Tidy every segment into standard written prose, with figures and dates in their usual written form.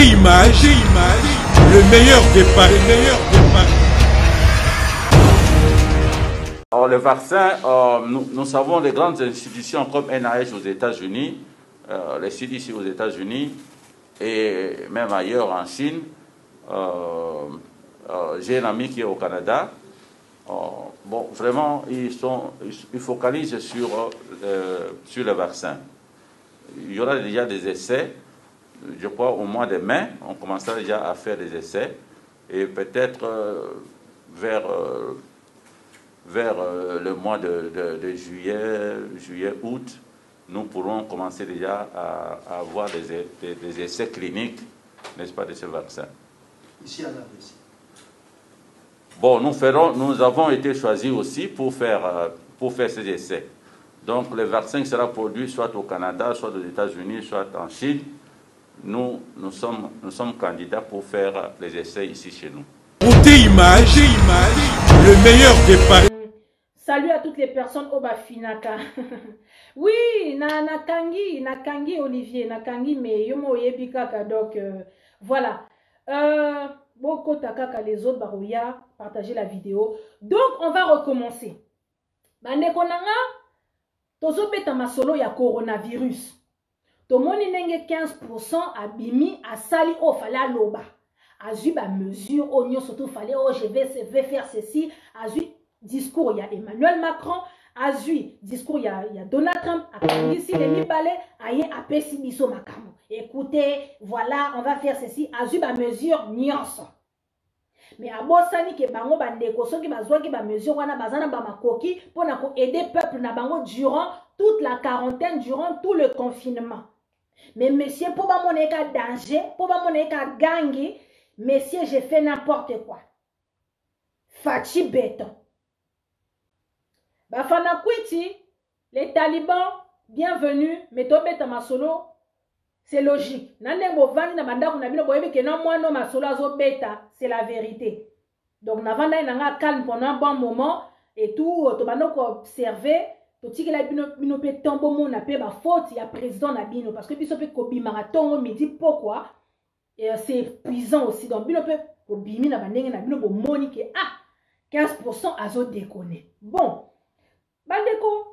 Image, le meilleur des paris. Alors, le vaccin, nous savons les grandes institutions comme NIH aux États-Unis, les CDC aux États-Unis et même ailleurs en Chine. J'ai un ami qui est au Canada. Bon, vraiment, ils focalisent sur le vaccin. Il y aura déjà des essais. Je crois au mois de mai, on commencera déjà à faire des essais. Et peut-être vers le mois de juillet, août, nous pourrons commencer déjà à avoir des essais cliniques, n'est-ce pas, de ce vaccin. Ici à la RDC. Bon, nous avons été choisis aussi pour faire ces essais. Donc, le vaccin sera produit soit au Canada, soit aux États-Unis, soit en Chine. Nous sommes candidats pour faire les essais ici chez nous. Image, le meilleur des paris. Salut à toutes les personnes au Bafinaka. Oui, nakangi Olivier, nakangi mais yomo yebi kaka donc voilà. Beaucoup takaka les autres barouya, partagez la vidéo. Donc on va recommencer. Bande konanga tozo beta masolo ya coronavirus. Tomoni nenge 15% abimi asali o fala loba. Azu ba mesure oignon surtout fallait oh je vais faire ceci, azu discours il y a Emmanuel Macron, azu discours il y a Donald Trump, ici les libales aye apesi biso makamo. Écoutez, voilà, on va faire ceci, azu ba mesure nuance. Mais abosani ke bango bandeko soki bazwa ki ba mesure wana bazana ba makoki pona ko aider peuple na bango durant toute la quarantaine, durant tout le confinement. Mais monsieur, pour pas mon danger, pour pas mon gangue, monsieur, j'ai fait n'importe quoi. Fachi béton. Bafana Kwiti, les talibans, bienvenue, mais tobeta masolo, c'est logique. Nane bovani na banda kuna bino boyebi ke non moi non masolo azo beta, c'est la vérité. Donc navanda nanga calme pendant un bon moment et tout, to bano ko observer. Totiki la bino pe tombo mon appel ba faute ya président na bino parce que biso pe kobi marathon me dit pourquoi et c'est épuisant aussi donc bino pe kobi na bandenge na bino bo moni ke 15% azo déconner. Bon bandeko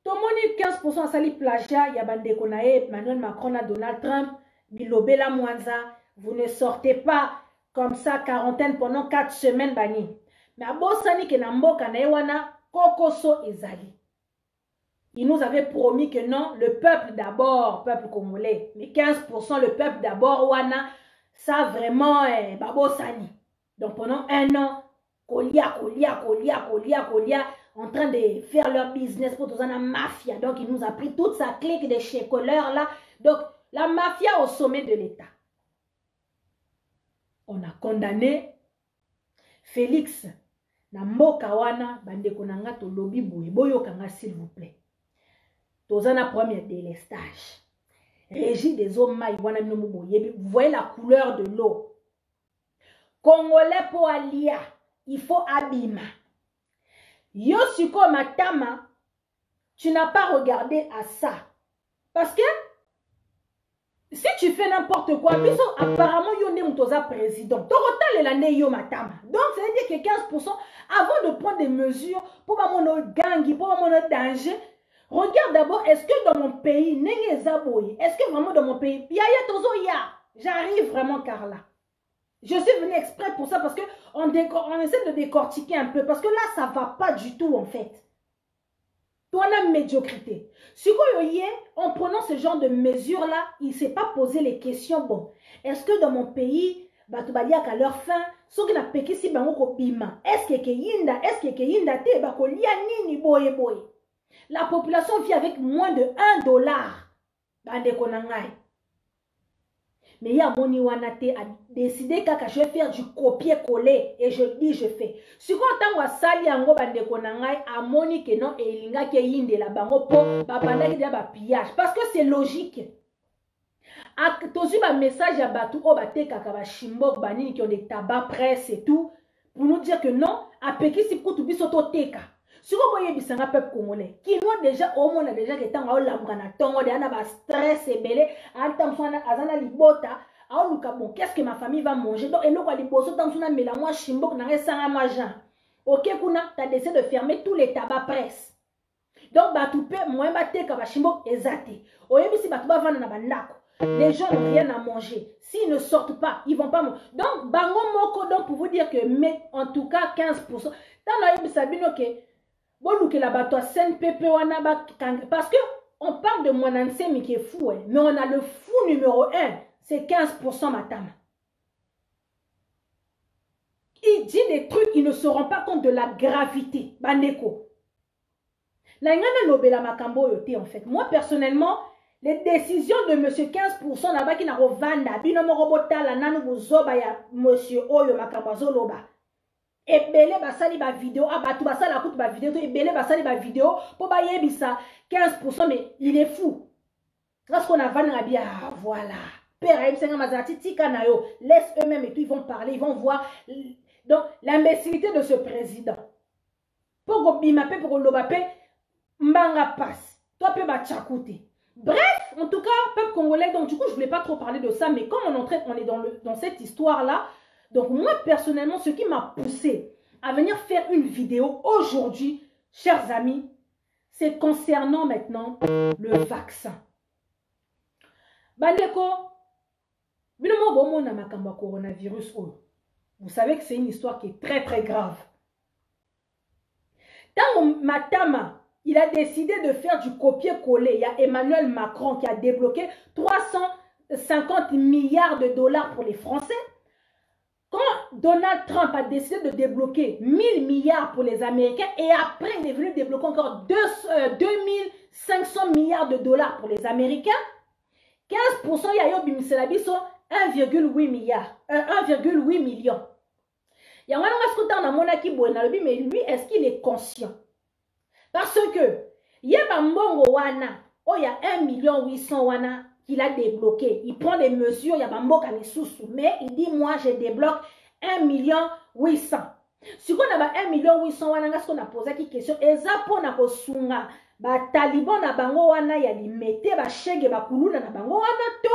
to moni 15% asali plagiat ya bandeko na Emmanuel Macron na Donald Trump bilobela mwanza vous ne sortez pas comme ça quarantaine pendant 4 semaines bani mais abosani ke na mboka na wana kokoso ezali. Il nous avait promis que non, le peuple d'abord, peuple congolais, mais 15% le peuple d'abord, wana, ça vraiment, babo sani. Donc pendant un an, kolia, en train de faire leur business pour tout ça, la mafia. Donc il nous a pris toute sa clique de chicoleurs là. Donc la mafia au sommet de l'État. On a condamné Félix, na mboka wana, bande konanga to lobby boye, boyo kanga s'il vous plaît. Tozana premier délestage. Régie des eaux maï, vous voyez la couleur de l'eau. Congolais pour alia, il faut abima. Yosuko Matama, tu n'as pas regardé à ça. Parce que si tu fais n'importe quoi, apparemment, il y a un président. Donc, ça veut dire que 15%, avant de prendre des mesures pour pas mon gang, pour pas mon danger, regarde d'abord, est-ce que dans mon pays, est-ce que vraiment dans mon pays, j'arrive vraiment Carla. Je suis venue exprès pour ça parce qu'on essaie de décortiquer un peu. Parce que là, ça ne va pas du tout en fait. Toi, on a médiocrité. Si en prenant ce genre de mesures-là, il ne s'est pas posé les questions. Bon, est-ce que dans mon pays, à leur fin, ceux qui n'ont pas si est-ce que yinda te bakolia nini boye boye. La population vit avec moins de $1. Mais il y a Moni Wanate a décidé que je vais faire du copier-coller. Et je dis, je fais. Si on a sali ango bande konangai, a Moni que non, et il y a qui yinde la bango po, babanda qui ba pillage. Parce que c'est logique. A tozu ba message à Batou, o bate kakaba shimbok banini qui ont des tabacs presse et tout, pour nous dire que non, a peki si kutu bisoto teka. Si vous voyez bisanga peuple congolais, qui nous déjà au moins déjà que tant au lambrana tongo de ana ba stress et belé, altam sona azana libota, Ah, bon, qu'est-ce que ma famille va manger? Donc, et nous, quand les bosses, tant que nous avons chimbo, nous avons moi Jean. Ok, kuna, tu as décidé de fermer tous les tabacs presse. Donc, bah, tu peux, moi, bah, t'es comme chimbo, exacté. Au début, si bah, tu vas vendre dans bandako, les gens n'ont rien à manger. S'ils ne sortent pas, ils vont pas manger. Donc, bango moko, donc, pour vous dire que, mais, en tout cas, 15%. Dans la Bible, ça dit, ok, bon, que la bateau, parce que, on parle de Monanse, mais qui est fou, hein. Mais on a le fou numéro 1, c'est 15% madame. Il dit des trucs, il ne se rend pas compte de la gravité. Bandeko. En fait. Moi, personnellement, les décisions de monsieur 15% là-bas qui n'a pas vendu, binomo robota la nanu bozoba ya monsieur Oyo Makambazo loba. Et belé basali ba vidéo, ah bah tout basali la coûte ba vidéo, et belé basali ba vidéo, pour ba yebisa 15%, mais il est fou. Lorsqu'on a vendu, bien, ah voilà. Père Aïm Senga Mazati, Tika Nayo, laisse eux-mêmes et tout, ils vont parler, ils vont voir. Donc, l'imbécilité de ce président. Pour Bimapé, pour Lobapé, Mbanga passe. Toi, peut Batchakouté. Bref, en tout cas, peuple congolais, donc du coup, je ne voulais pas trop parler de ça, mais comme on est dans cette histoire-là, donc moi, personnellement, ce qui m'a poussé à venir faire une vidéo aujourd'hui, chers amis, c'est concernant maintenant le vaccin. Bandeko, coronavirus, vous savez que c'est une histoire qui est très très grave. Tant Matama, il a décidé de faire du copier-coller, il y a Emmanuel Macron qui a débloqué 350 milliards de dollars pour les Français. Quand Donald Trump a décidé de débloquer 1000 milliards pour les Américains et après il est venu débloquer encore 2500 milliards de dollars pour les Américains, 15% il y a eu 1,8 milliard, 1,8 million. Il y a un mais lui, est-ce qu'il est conscient? Parce que, il y a un mbongo wana, il y a 1,8 million qu'il a débloqué. Il prend des mesures, il y a un mbongo mais il dit, moi, je débloque 1,8 million. Si on a 1,8 million, ce qu'on a posé une question, et ça pour na kosunga, ba taliban na bango wana ya limete, ba shege ba kuluna na bango wana to,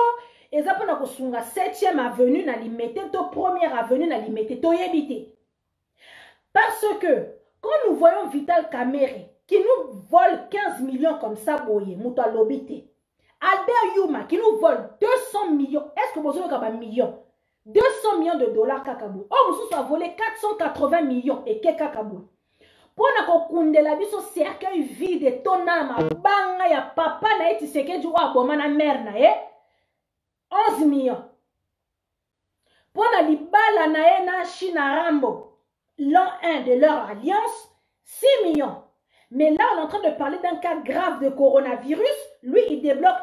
et ça pour na kosunga 7e avenue na limete, to 1er avenue na limete, to yebite. Parce que, quand nous voyons Vital Kamerhe, qui nous vole 15 millions comme ça, boye, mouta lobite. Albert Yuma, qui nous vole 200 millions, est-ce que vous avez un million? 200 millions de dollars kakabou. Oh, nous avons volé 480 millions et que kakabou. Pour nous la biso cercueil vide, tonama, banga ya papa na eti seke du aboma na mère na 11 millions. Pour na libala na na China Rambo, l'an 1 de leur alliance, 6 millions. Mais là, on est en train de parler d'un cas grave de coronavirus. Lui, il débloque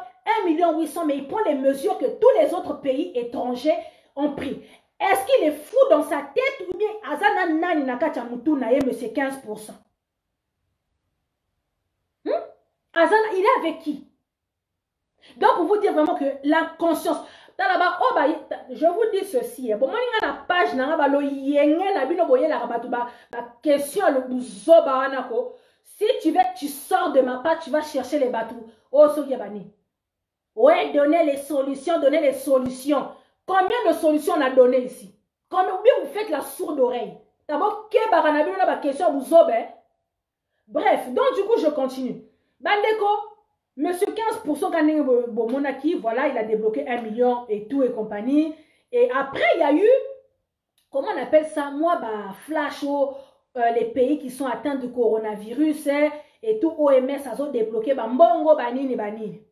1,8 million, mais il prend les mesures que tous les autres pays étrangers ont pris. Est-ce qu'il est fou dans sa tête ou bien Azana Nani Nakacha Moutou Naye, mais c'est 15%? Azana, il est avec qui? Donc, pour vous dire vraiment que la conscience. Là-bas, oh, bah, je vous dis ceci. Bon, moi, il y a la page, question, si tu veux, tu sors de ma page, tu vas chercher les bateaux. Oh, Sogyabani. Ouais, donnez les solutions, donnez les solutions. Combien de solutions on a donné ici? Combien vous faites la sourde oreille? D'abord, question vous obé. Bref, donc du coup, je continue. Bandeko, monsieur 15% Monaki, voilà, il a débloqué 1 million et tout et compagnie. Et après, il y a eu, comment on appelle ça? Moi, bah, flash les pays qui sont atteints de coronavirus et tout, OMS a débloqué, bah, mbongo, banini, banini.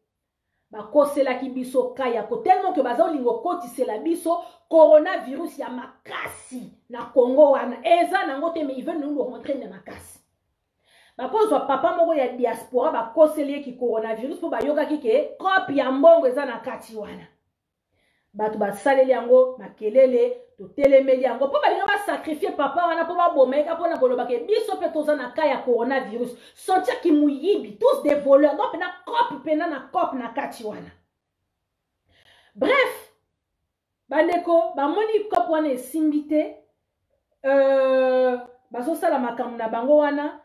Bakosela ki biso kaya ko tellement que bazo lingo koti c'est la biso coronavirus ya makasi na Congo wana eza nango te mais ils veulent nous montrer na makasi. Bakozwa papa moko ya diaspora bakoseli ki coronavirus po bayoka ki ke copie ya mbongo eza na kati wana. Batu basaleli yango makelele to telemeli yango po balinga ba sacrifier papa wana po ba bomeka po na koloba ke biso pe toza na kaya coronavirus sentir ki muyibi tous des voleurs donc na cop pena na cop na kati wana. Bref bandeko ba moni cop wana esimbite bazo sala makambo na bango wana.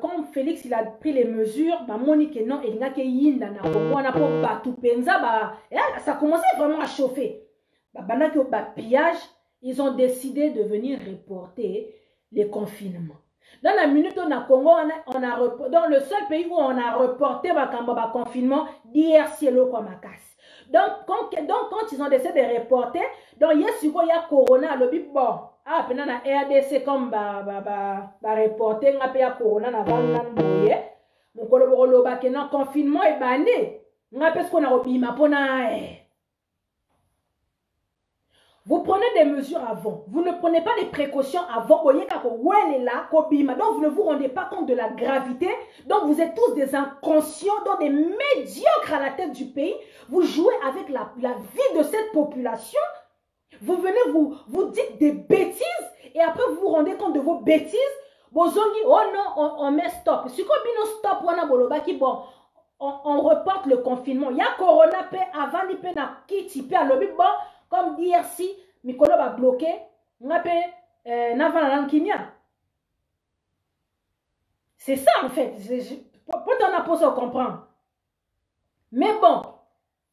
Quand Félix il a pris les mesures, bah Monique non, il n'a que yinda na wana pour batu penza bah ça commençait vraiment à chauffer. Pendant que pillage, ils ont décidé de venir reporter les confinements. Dans la minute où on a Congo, dans le seul pays où on a reporté le confinement, DRC et l'Okwamakas. Donc, quand ils ont décidé de reporter, donc il y a Corona, le bip bon. Ah, pendant la RDC comme reporter, on a Corona, on a boye. Mon collègue a dit confinement est banni. On a ce qu'on a obima pona. Vous prenez des mesures avant. Vous ne prenez pas les précautions avant. Donc, vous ne vous rendez pas compte de la gravité. Donc, vous êtes tous des inconscients, donc des médiocres à la tête du pays. Vous jouez avec la vie de cette population. Vous venez, vous dites des bêtises. Et après, vous vous rendez compte de vos bêtises. Bozongi, oh non, on met stop. Si on stop, on reporte le confinement. Il y a Corona, avant, il y a Kiti, à l'objet, bon. Comme dire si Mikolo va bloquer, on appelle Navan Kimia. C'est ça en fait. Pour t'en apposer à comprendre. Mais bon,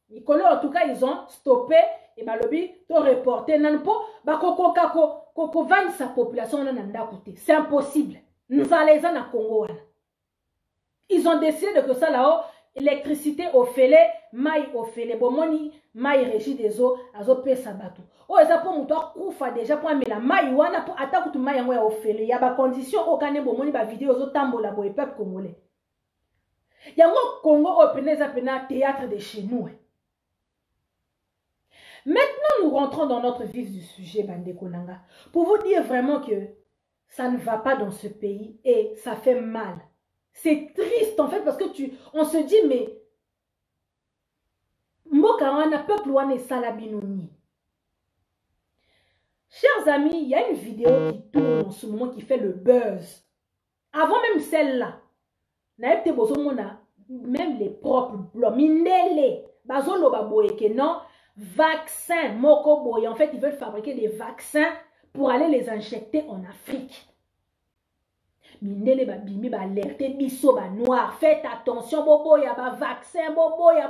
Mikolo en tout cas ils ont stoppé et bah lobby t'ont reporté. Nan po bah koko vendre sa population nanda côté. C'est impossible. Nous allons en Congo. Ils ont décidé de que ça là-haut. Électricité au félé, maï au félé, bomoni, maï régie des eaux, azo pesa bateau. Oh, ça pour moutoir koufa déjà pour amener la maï wana pour attaquer tout maï au félé. Il y a des conditions au Ghana bomoni ba vidéo au tambo la boy peuple congolais. Il y a un Congo au pena théâtre de chez nous. Maintenant, nous rentrons dans notre vif du sujet, Bande Konanga, pour vous dire vraiment que ça ne va pas dans ce pays et ça fait mal. C'est triste en fait parce que on se dit mais Mokawana peuple wane salabinoni. Chers amis, il y a une vidéo qui tourne en ce moment qui fait le buzz. Avant même celle-là, même les propres blocs, minele, bazolo baboye que non, vaccin moko boye. En fait, ils veulent fabriquer des vaccins pour aller les injecter en Afrique. Mindele ba bimi ba alerter biso ba noir, faites attention boboya ba vaccin boboya.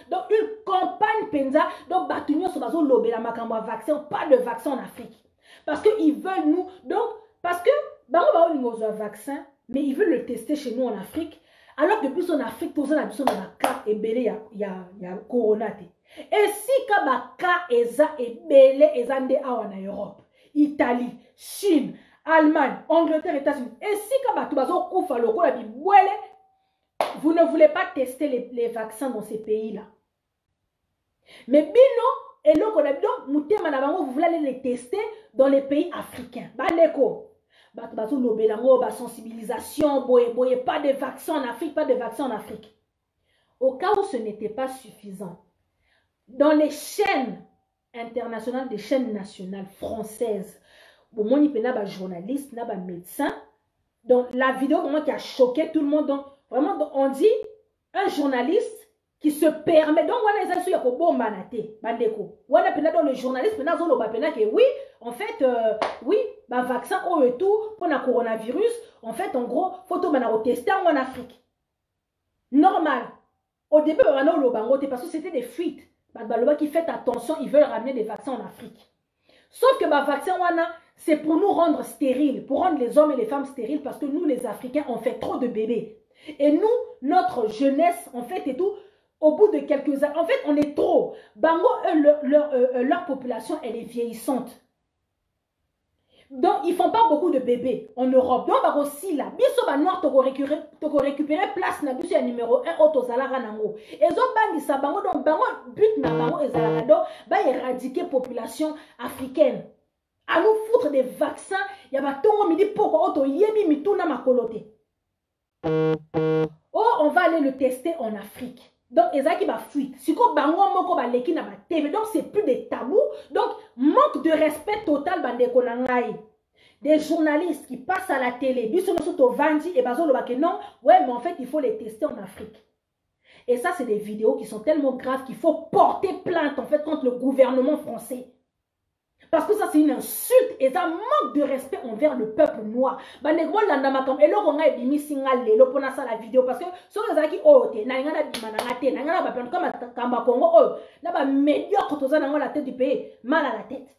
Donc une campagne penza donc batunyo so bazo lobela makambo vaccin, pas de vaccin en Afrique. Parce que ils veulent nous donc parce que bango ba olingo zo vaccin mais ils veulent le tester chez nous en Afrique alors que plus en Afrique tous on a biso na cas ebele ya corona te. Et si ka ba cas eza ebele ezande awa na Europe, Italie, Chine, Allemagne, Angleterre, États-Unis. Et si vous ne voulez pas tester les vaccins dans ces pays-là. Mais bino, et donc vous voulez aller les tester dans les pays africains. Bandeko. Sensibilisation, pas de vaccins en Afrique, pas de vaccins en Afrique. Au cas où ce n'était pas suffisant, dans les chaînes internationales, des chaînes nationales françaises, bon, il y a des journalistes, des médecins. Donc, la vidéo vraiment qui a choqué tout le monde. Donc, vraiment, on dit un journaliste qui se permet. Donc, on a les assurés pour bon manaté, bandeko. On a dans le journaliste, oui, en fait, oui, bah, vaccin et tout pour le coronavirus. En fait, en gros, photo tester en Afrique. Normal. Au début, on a le parce que c'était des fuites. Bah, qui fait attention, ils veulent ramener des vaccins en Afrique. Sauf que bah, vaccin, c'est pour nous rendre stériles, pour rendre les hommes et les femmes stériles, parce que nous, les Africains, on fait trop de bébés. Et nous, notre jeunesse, en fait, et tout, au bout de quelques années, en fait, on est trop. Bango, leur population, elle est vieillissante. Donc, ils ne font pas beaucoup de bébés en Europe. Donc, bah, aussi là, biso ba noir, tu récupérer place na biso ya numéro 1 auto zalara nango. Et zo bangi sa bango, donc bango but na bango ezalaka donc ba éradiquer population africaine. À nous foutre des vaccins, il y a pas tongo midi pourquoi auto yebi mituna makolote. Oh, on va aller le tester en Afrique. Donc, ezaki ba fuite. Si ko bango moko ba leki na ba TV. Donc, c'est plus des tabous. Donc, manque de respect total bande konangai. Des journalistes qui passent à la télé, biso no soto vandi et bazo loba que non, ouais, mais en fait, il faut les tester en Afrique. Et ça, c'est des vidéos qui sont tellement graves qu'il faut porter plainte en fait contre le gouvernement français. Parce que ça, c'est une insulte et ça manque de respect envers le peuple noir. Et là, on a mis la vidéo parce que sur les acquis, la tête du pays, mal à la tête.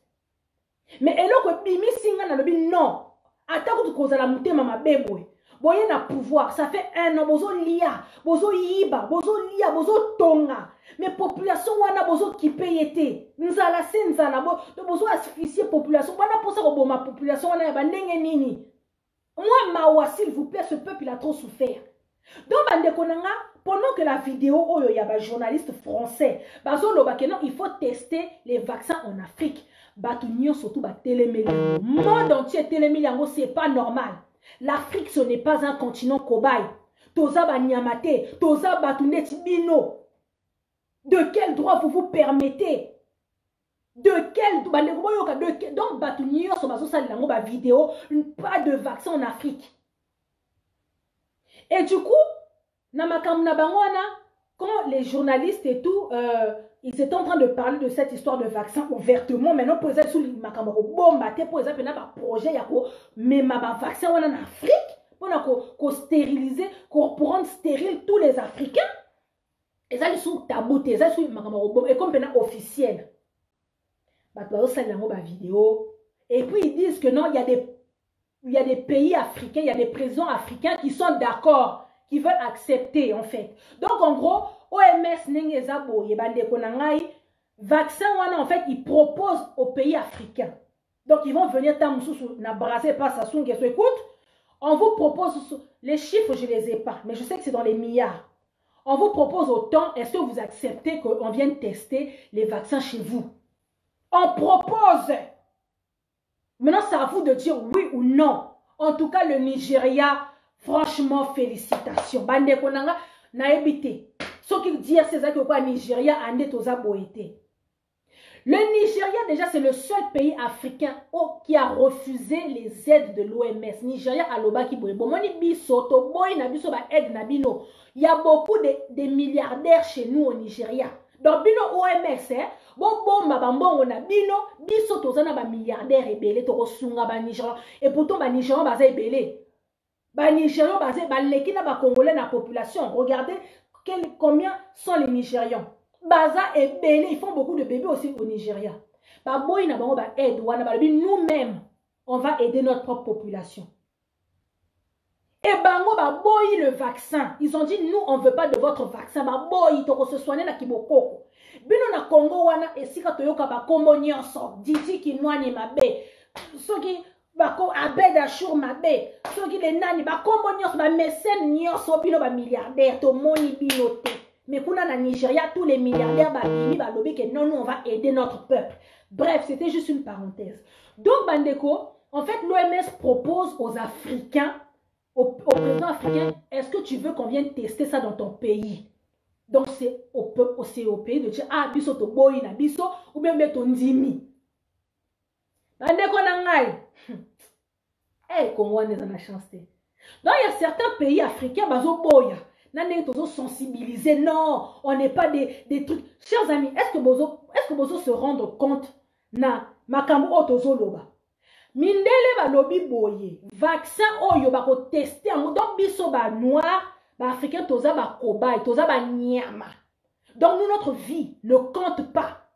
Mais non. Attends que tu la montée, maman, bébé. Boye na pouvoir, ça fait 1 an, bozo lia, bozo yiba, bozo lia, bozo tonga. Mais population wana bozo qui paye nzala se nzala bozo asphyxier population. Wana pour ça que ma population wana ba ndenge nini. Moi mawa s'il vous plaît, ce peuple il a trop souffert. Donc bande konanga, pendant que la vidéo oyo ya ba journaliste français, bazo loba que non, il faut tester les vaccins en Afrique. Batu nyo surtout ba téléméli. Monde entier téléméli yango c'est pas normal. L'Afrique, ce n'est pas un continent cobaye. Toza banyamate, toza batuneti bino. De quel droit vous vous permettez? De quel donc batunio so bazo sali lango ba vidéo, pas de vaccin en Afrique. Et du coup, namakamna bangwana, quand les journalistes et tout ils étaient en train de parler de cette histoire de vaccin ouvertement. Maintenant, pour les sous makamaro bomba, pour les un projet yako, mais ma vaccin en Afrique pour stériliser, pour rendre stérile tous les Africains. Et ça ils sont tabou, et ça ils sont makamaro bomba et comme maintenant officiel. Bah toi ça la vidéo. Et puis ils disent que non, il y a des pays africains, il y a des présidents africains qui sont d'accord, qui veulent accepter en fait. Donc en gros, OMS Nengezabo Yebande Konangai, vaccin wana en fait, ils proposent aux pays africains. Donc ils vont venir Tamoussou na brasser pas ça son écoute, on vous propose les chiffres je les ai pas, mais je sais que c'est dans les milliards. On vous propose autant, est-ce que vous acceptez qu'on vienne tester les vaccins chez vous? On propose. Maintenant, c'est à vous de dire oui ou non. En tout cas, le Nigeria, franchement, félicitations. Bande konanga na ebité. Ce qui dit c'est ça que quoi Nigeria ande toza boité. Le Nigeria déjà c'est le seul pays africain qui a refusé les aides de l'OMS. Nigeria aloba ki boye. Bon moni biso to boy na biso ba aide na bino. Il y a beaucoup de milliardaires chez nous au Nigeria. Donc bino OMS bon mabambongo na bino biso tozana ba milliardaires ebele to kosunga ba Nigeria et pourtant ba Nigeria baza ebele. Ba Nigeria baza ba leki na ba congolais na population. Regardez combien sont les Nigérians. Baza ebele, ils font beaucoup de bébés aussi au Nigeria. Ba boy na bango ba aide wana ba nous-mêmes on va aider notre propre population. Et bango ba boy le vaccin. Ils ont dit nous on veut pas de votre vaccin. Ba boy to ko se soigner na kibokoko. Bino na Congo wana esika toyoka ba kombo nyonso diti kinwani mabe. Soki bako abed ashur mabe. Soki les nani ba kombo nyonso ba mécène nyonso bino ba milliardaire to moni bino te. Mais pour na Nigeria tous les milliardaires ba bini ba lobi que non nous on va aider notre peuple. Bref, c'était juste une parenthèse. Donc Bandeko, en fait l'OMS propose aux Africains au président africain, est-ce que tu veux qu'on vienne tester ça dans ton pays? Donc c'est au pays de dire ah biso to boy na biso ou bien ton ndimi. Bande konangai. Eh Congo n'est en chance. Donc il y a certains pays africains bazo boya. Nane tozo sensibiliser. Non, on n'est pas des trucs. Chers amis, est-ce que bozo se rendre compte na makambo otozo loba? Mindele ba lobi boye. Vaccin oyo ba ko tester en donc biso ba noir. Bah, Africain, toza ba cobaye, toza ba nyama. Donc, nous, notre vie ne compte pas.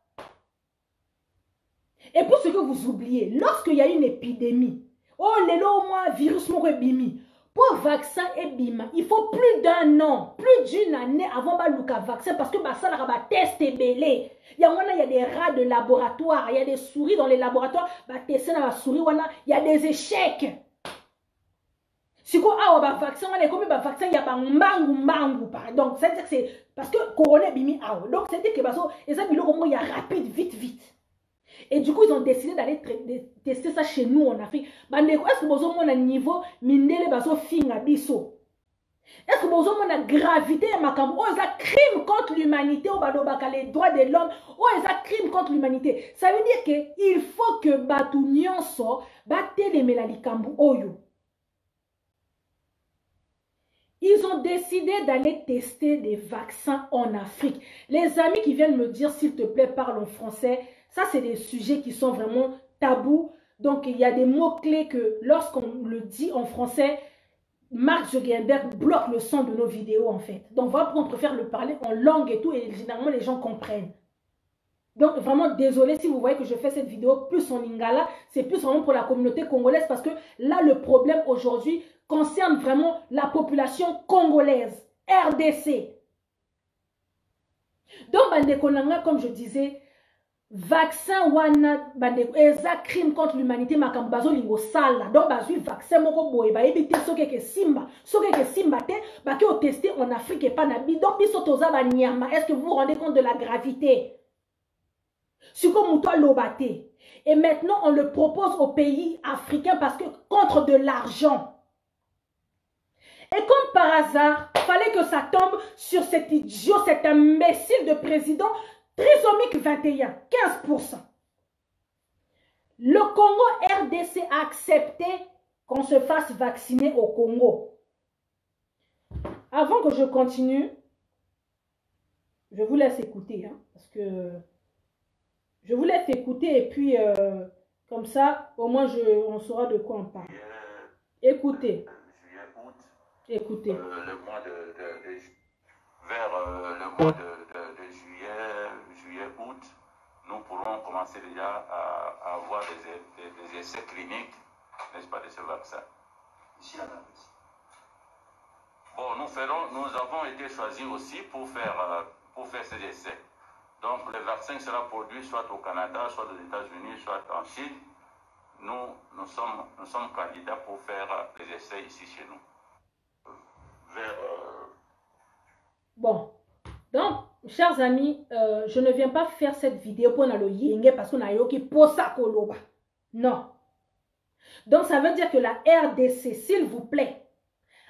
Et pour ce que vous oubliez, lorsqu'il y a une épidémie, oh, l'élo, moi, virus, mon bimi, pour vaccin et bima, il faut plus d'un an, plus d'une année avant de vaccin, parce que bah, ça, là, bah, test est belé. Il y a des rats de laboratoire, il y a des souris dans les laboratoires, bah, tester dans la souris, il y a des échecs. Si quoi ah bah vaccin on est comme bah vaccin il y a pas mangu donc c'est à dire que c'est parce que corona bimi ah donc c'est à dire que baso et ça bilo comme il y a rapide vite et du coup ils ont décidé d'aller tester ça chez nous en Afrique bande est-ce que bozo mon niveau mindele baso finga biso est-ce que bozo mon gravité makambo oh ça crime contre l'humanité au balobaka les droits de l'homme oh ça crime contre l'humanité ça veut dire que il faut que batu nyonso batelemela likambo oyo. Ils ont décidé d'aller tester des vaccins en Afrique. Les amis qui viennent me dire, s'il te plaît, parle en français, Ça, c'est des sujets qui sont vraiment tabous. Donc, il y a des mots-clés que lorsqu'on le dit en français, Mark Zuckerberg bloque le son de nos vidéos, en fait. Donc, voilà pourquoi on préfère le parler en langue et tout, et généralement, les gens comprennent. Donc, vraiment, désolé si vous voyez que je fais cette vidéo plus en lingala, c'est plus vraiment pour la communauté congolaise, parce que là, le problème aujourd'hui concerne vraiment la population congolaise, RDC. Donc, Bandeko Nanga, comme je disais, vaccin wana bandeko eza crime contre l'humanité makambazo lingo sala. Donc, bazui vaccin moko boye ba ebite soke ke simba te ba ke o tester en Afrique et pas na bi. Donc, biso toza ba nyama. Est-ce que vous vous rendez compte de la gravité? Suko muto lobate. Et maintenant, on le propose aux pays africains parce que contre de l'argent. Et comme par hasard, fallait que ça tombe sur cet idiot, cet imbécile de président, trisomique 21, 15%. Le Congo RDC a accepté qu'on se fasse vacciner au Congo. Avant que je continue, je vous laisse écouter, hein, parce que je vous laisse écouter et puis comme ça, au moins on saura de quoi on parle. Écoutez. Écoutez. Vers le mois de juillet, août, nous pourrons commencer déjà à avoir des essais cliniques, n'est-ce pas, de ce vaccin. Ici, la dame. Bon, nous avons été choisis aussi pour faire ces essais. Donc, le vaccin sera produit soit au Canada, soit aux États-Unis, soit en Chine. Nous sommes candidats pour faire les essais ici chez nous. Bon, donc, chers amis, je ne viens pas faire cette vidéo pour le yenge parce qu'on a yoki posa koloba. Non. Donc, ça veut dire que la RDC, s'il vous plaît,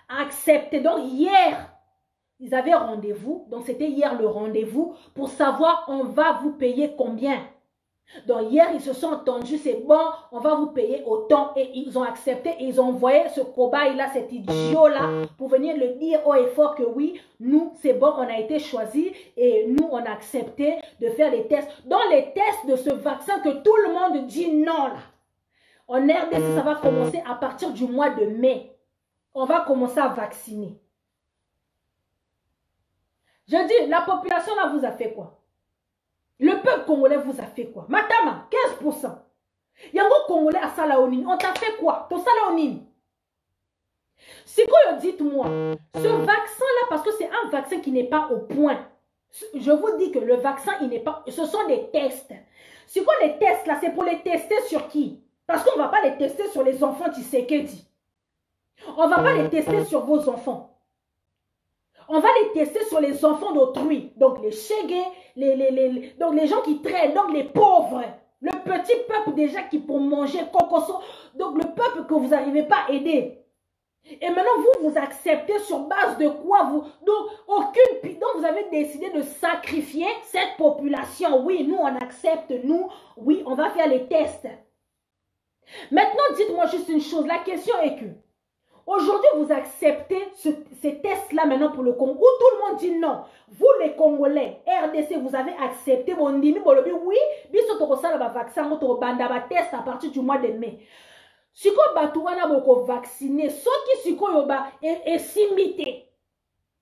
a accepté. Donc, hier, ils avaient rendez-vous. Donc, c'était hier le rendez-vous pour savoir on va vous payer combien. Donc, hier, ils se sont entendus, c'est bon, on va vous payer autant. Et ils ont accepté et ils ont envoyé ce cobaye-là, cet idiot-là, pour venir le dire haut et fort que oui, nous, c'est bon, on a été choisis et nous, on a accepté de faire les tests. Dans les tests de ce vaccin que tout le monde dit non, là. En RDC, ça va commencer à partir du mois de mai. On va commencer à vacciner. Je dis, la population là vous a fait quoi? Le peuple congolais vous a fait quoi? Matama, 15%. Yango congolais à Salaonine, on t'a fait quoi? Ton Salaonine. C'est quoi, dites-moi, ce vaccin-là, parce que c'est un vaccin qui n'est pas au point. Je vous dis que le vaccin, il n'est pas... Ce sont des tests. C'est quoi les tests là? C'est pour les tester sur qui? Parce qu'on ne va pas les tester sur les enfants Tshisekedi. On ne va pas les tester sur vos enfants. On va les tester sur les enfants d'autrui. Donc les chégués, donc les gens qui traînent, donc les pauvres. Le petit peuple déjà qui pour manger cocoso. Donc le peuple que vous n'arrivez pas à aider. Et maintenant vous acceptez sur base de quoi vous... Donc vous avez décidé de sacrifier cette population. Oui, nous on accepte, nous, oui, on va faire les tests. Maintenant dites-moi juste une chose. La question est que aujourd'hui, vous acceptez ces tests-là maintenant pour le Congo, où tout le monde dit non. Vous, les Congolais, RDC, vous avez accepté, oui, vaccin, test à partir du mois de mai. Si vous avez vacciné, ceux qui sont simité.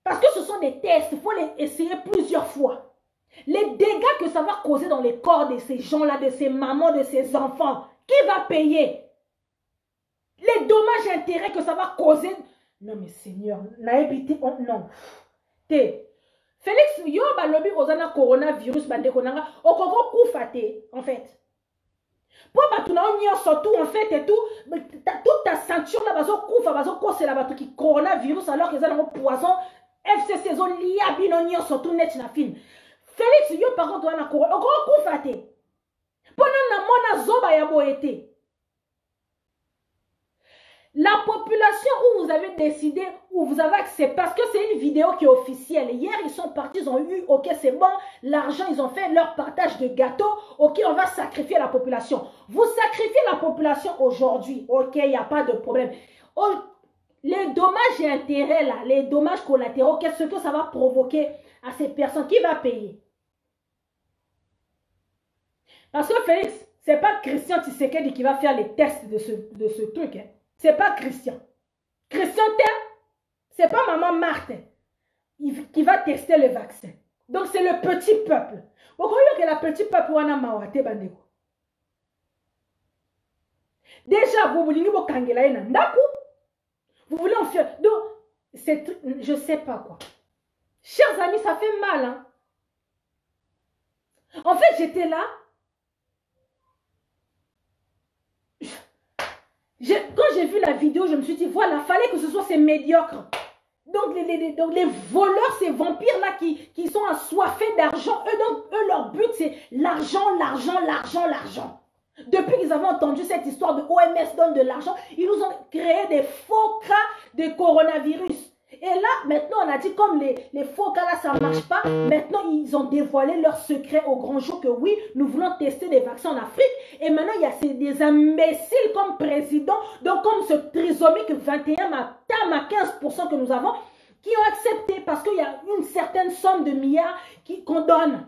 Parce que ce sont des tests, il faut les essayer plusieurs fois. Les dégâts que ça va causer dans les corps de ces gens-là, de ces mamans, de ces enfants, qui va payer? Les dommages et intérêts que ça va causer. Non mais Seigneur, non. Félix, yo ba lobby ozana coronavirus bande konanga okoko kufate en fait. Pour batuna onyo surtout en fait et tout, toute ta ceinture là bazo kufa bazo kose la batu qui coronavirus alors que ça un poison FCC zone lia binonyo surtout net na film. Félix yo par contre wana corona okoko kufate. Pendant na mona zoba ya boete. La population où vous avez décidé, où vous avez accepté, parce que c'est une vidéo qui est officielle. Hier, ils sont partis, ils ont eu, ok, c'est bon, l'argent, ils ont fait leur partage de gâteaux, ok, on va sacrifier la population. Vous sacrifiez la population aujourd'hui, ok, il n'y a pas de problème. Oh, les dommages et intérêts, là, les dommages collatéraux, qu'est-ce que ça va provoquer à ces personnes? Qui va payer? Parce que Félix, c'est pas Christian Tshisekedi qui va faire les tests de ce truc. Hein. C'est pas Christian. Christian c'est pas maman Marthe qui va tester le vaccin. Donc c'est le petit peuple. Vous voyez que le petit peuple wana mawate bandeko. Déjà, vous voulez vous kangela ina ndaku. Vous voulez en faire. Donc, je sais pas quoi. Chers amis, ça fait mal. Hein? En fait, j'étais là. Quand j'ai vu la vidéo, je me suis dit, voilà, fallait que ce soit ces médiocres. Donc les voleurs, ces vampires-là qui sont assoiffés d'argent, eux, leur but, c'est l'argent, l'argent, l'argent, l'argent. Depuis qu'ils avaient entendu cette histoire de OMS donne de l'argent, ils nous ont créé des faux cas de coronavirus. Et là, maintenant, on a dit comme les faux cas là, ça ne marche pas. Maintenant, ils ont dévoilé leur secret au grand jour que oui, nous voulons tester des vaccins en Afrique. Et maintenant, il y a des imbéciles comme président, donc comme ce trisomique 21, à 15% que nous avons, qui ont accepté parce qu'il y a une certaine somme de milliards qu'on donne.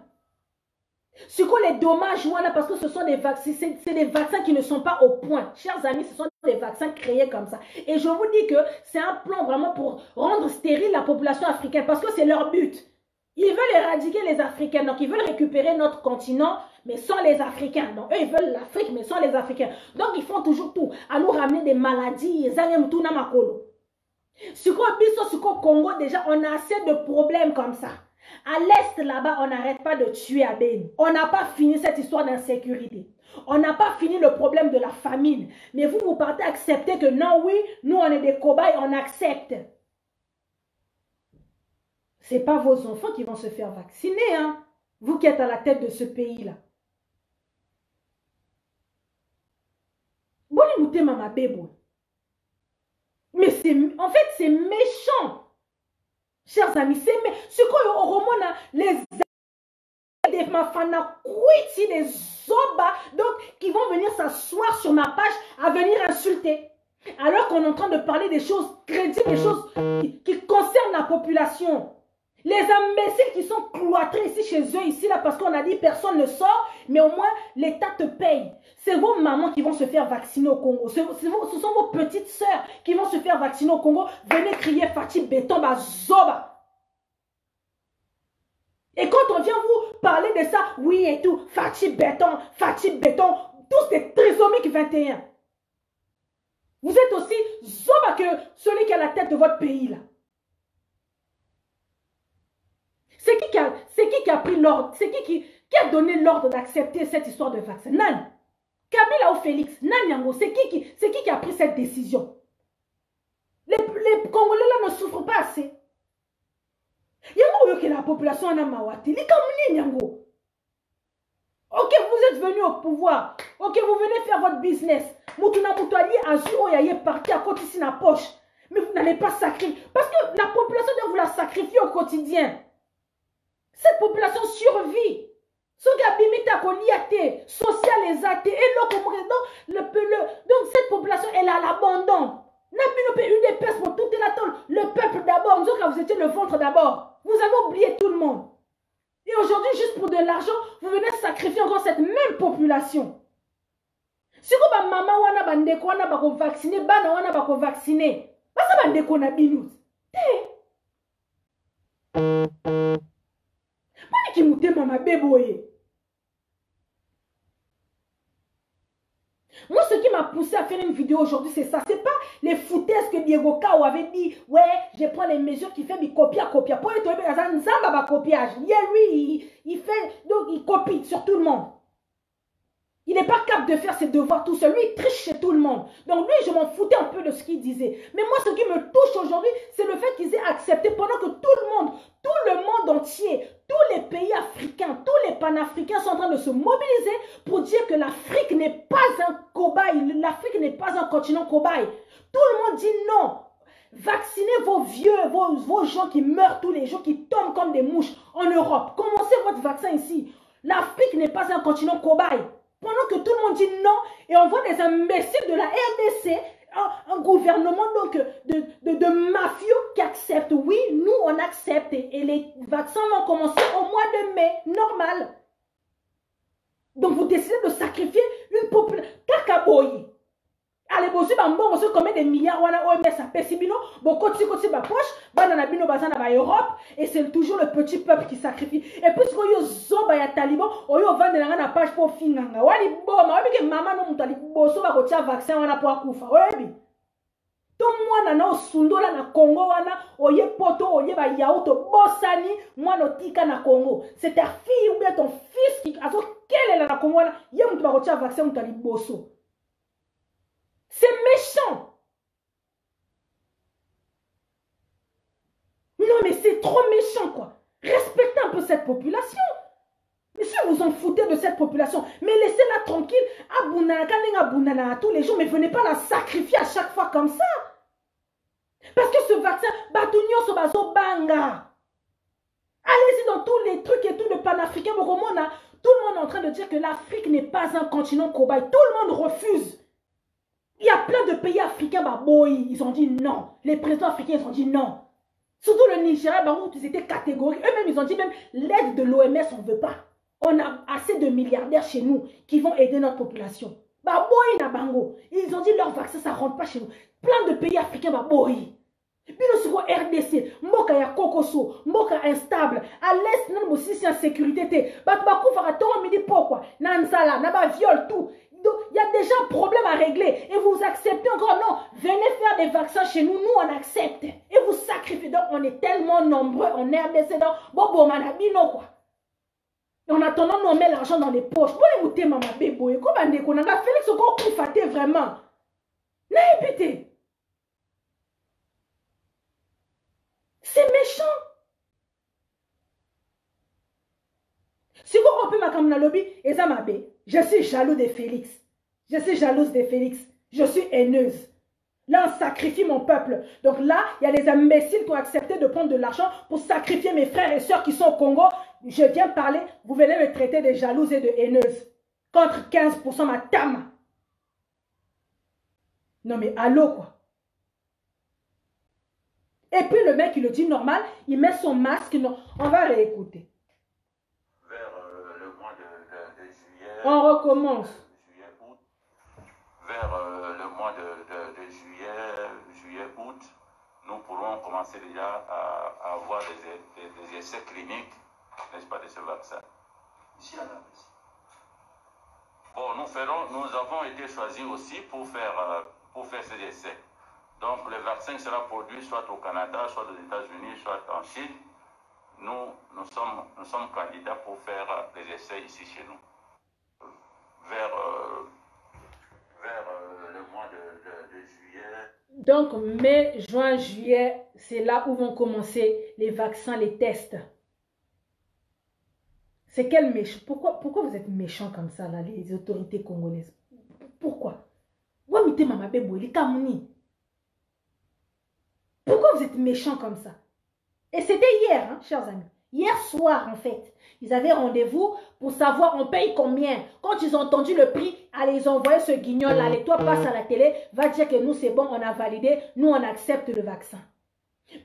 Ce qu'on les dommages, voilà, parce que ce sont des vaccins, c'est des vaccins qui ne sont pas au point. Chers amis, ce sont des vaccins créés comme ça. Et je vous dis que c'est un plan vraiment pour rendre stérile la population africaine, parce que c'est leur but. Ils veulent éradiquer les Africains, donc ils veulent récupérer notre continent, mais sans les Africains. Donc eux, ils veulent l'Afrique, mais sans les Africains. Donc ils font toujours tout, à nous ramener des maladies, Sur le Congo, déjà, on a assez de problèmes comme ça. À l'Est, là-bas, on n'arrête pas de tuer à Beni. On n'a pas fini cette histoire d'insécurité. On n'a pas fini le problème de la famine. Mais vous partez accepter que non, oui, nous, on est des cobayes, on accepte. Ce n'est pas vos enfants qui vont se faire vacciner, hein. Vous qui êtes à la tête de ce pays-là. Bon, écoutez, maman bébé. Mais en fait, c'est méchant. Chers amis, c'est ce qu'on au roman les mafana kwiti les zoba donc qui vont venir s'asseoir sur ma page à venir insulter. Alors qu'on est en train de parler des choses crédibles, des choses qui concernent la population. Les imbéciles qui sont cloîtrés ici chez eux, ici là, parce qu'on a dit personne ne sort, mais au moins l'État te paye. C'est vos mamans qui vont se faire vacciner au Congo. Ce sont vos petites sœurs qui vont se faire vacciner au Congo. Venez crier Fati Béton Zoba. Et quand on vient vous parler de ça, oui et tout, Fati Béton, tous des trisomiques 21. Vous êtes aussi Zoba que celui qui est à la tête de votre pays là. C'est qui a pris l'ordre? C'est qui a donné l'ordre d'accepter cette histoire de vaccin? Nan. Kabila ou Félix? Nan Yango. C'est qui a pris cette décision? Les Congolais là ne souffrent pas assez. Yango que la population en a mawati. Li kamuni Yango. Ok, vous êtes venu au pouvoir. Ok, vous venez faire votre business. Mutuna Mutali Azu Oyaye parti à côté ici na poche. Mais vous n'allez pas sacrifier. Parce que la population doit vous la sacrifier au quotidien. Cette population survit. Donc cette population elle est à l'abandon. Le peuple d'abord. Vous étiez le ventre d'abord. Vous avez oublié tout le monde. Et aujourd'hui, juste pour de l'argent, vous venez sacrifier encore cette même population. Si vous maman wana bandeko wana bako vacciner, bana wana bako vacciner. Basa bandeko na binous. Qui m'a mama bébé. Moi, ce qui m'a poussé à faire une vidéo aujourd'hui, c'est ça. C'est pas les foutaises que Diego Kao avait dit. Ouais, je prends les mesures qui fait du copier. Pour être un copiage. Lui, il fait, donc il copie sur tout le monde. Il n'est pas capable de faire ses devoirs tout seul. Lui, il triche chez tout le monde. Donc lui, je m'en foutais un peu de ce qu'il disait. Mais moi, ce qui me touche aujourd'hui, c'est le fait qu'ils aient accepté pendant que tout le monde entier, tous les pays africains, tous les panafricains sont en train de se mobiliser pour dire que l'Afrique n'est pas un cobaye. L'Afrique n'est pas un continent cobaye. Tout le monde dit non. Vaccinez vos vieux, vos gens qui meurent tous les jours, qui tombent comme des mouches en Europe. Commencez votre vaccin ici. L'Afrique n'est pas un continent cobaye. Pendant que tout le monde dit non, et on voit des imbéciles de la RDC, un gouvernement donc de mafieux qui acceptent. Oui, nous on accepte. Et les vaccins vont commencer au mois de mai, normal. Donc vous décidez de sacrifier une population. Kakaboyi. Allez, vous avez combien de milliards OMS a payé bino, beaucoup de ba poche, banana bino bazana ba Europe, et c'est toujours le petit peuple qui sacrifie. Et puis quand yo zoba ya taliban, oyo vendre na page pour finganga. Wali boma, wabi ke mama no mutali boso ba kotia vaccin wana pour akufa. Wabi. To mwana na osundola na Congo wana, oye poto, oye ba yaoto bosani, mwana tika na Congo. C'est ta fille ou bien ton fils qui azo quelle est la Congo wana, ye mutu ba kotia vaccin mutali boso. C'est méchant. Non, mais c'est trop méchant, quoi. Respectez un peu cette population. Monsieur, vous en foutez de cette population. Mais laissez-la tranquille. Abounana, tous les jours, mais venez pas la sacrifier à chaque fois comme ça. Parce que ce vaccin, Batunyo Sobazo Banga. Allez-y dans tous les trucs et tout le panafricain. Tout le monde est en train de dire que l'Afrique n'est pas un continent cobaye. Tout le monde refuse. Il y a plein de pays africains, ils ont dit non. Les présidents africains, ils ont dit non. Surtout le Nigeria, ils étaient catégoriques. Eux-mêmes, ils ont dit même l'aide de l'OMS, on ne veut pas. On a assez de milliardaires chez nous qui vont aider notre population. Ils ont dit leur vaccin, ça ne rentre pas chez nous. Plein de pays africains, Bino sur RDC, Mboka ya Kokoso, Mboka instable, à l'est, non, aussi c'est en sécurité. Batbakou Faraton, me dit pourquoi? Nansala, Naba viol, tout. Donc, il y a déjà un problème à régler. Et vous acceptez encore, non, venez faire des vaccins chez nous, nous on accepte. Et vous sacrifiez. Donc, on est tellement nombreux en RDC, donc, bon, manabino, quoi. Et en attendant, nous on met l'argent dans les poches. Bon, écoutez, maman, bébé, comment on a Félix, on a confaté vraiment. N'ayez. C'est méchant. Si vous rompez ma caméra lobby, et ça m'a bé. Je suis jaloux de Félix. Je suis jalouse de Félix. Je suis haineuse. Là, on sacrifie mon peuple. Donc là, il y a les imbéciles qui ont accepté de prendre de l'argent pour sacrifier mes frères et sœurs qui sont au Congo. Je viens parler, vous venez me traiter de jalouse et de haineuse. Contre 15% ma tame. Non mais allô quoi. Et puis le mec, il le dit normal, il met son masque. Non, on va réécouter. Vers le mois de juillet. On recommence. Juillet-août. Vers le mois de juillet-août, nous pourrons commencer déjà à avoir des essais cliniques, n'est-ce pas, de ce vaccin. Ici à la Russie. Bon, nous avons été choisis aussi pour faire ces essais. Donc, le vaccin sera produit soit au Canada, soit aux États-Unis, soit en Chine. Nous sommes candidats pour faire des essais ici chez nous. Vers le mois de juillet. Donc, mai, juin, juillet, c'est là où vont commencer les vaccins, les tests. C'est quel méchant? Pourquoi vous êtes méchants comme ça, là, les autorités congolaises? Pourquoi? Pourquoi vous êtes méchants comme ça? Et c'était hier, hein, chers amis. Hier soir, en fait. Ils avaient rendez-vous pour savoir on paye combien. Quand ils ont entendu le prix, allez, ils ont envoyé ce guignol-là. Allez, toi, passe à la télé, va dire que nous, c'est bon, on a validé, nous, on accepte le vaccin.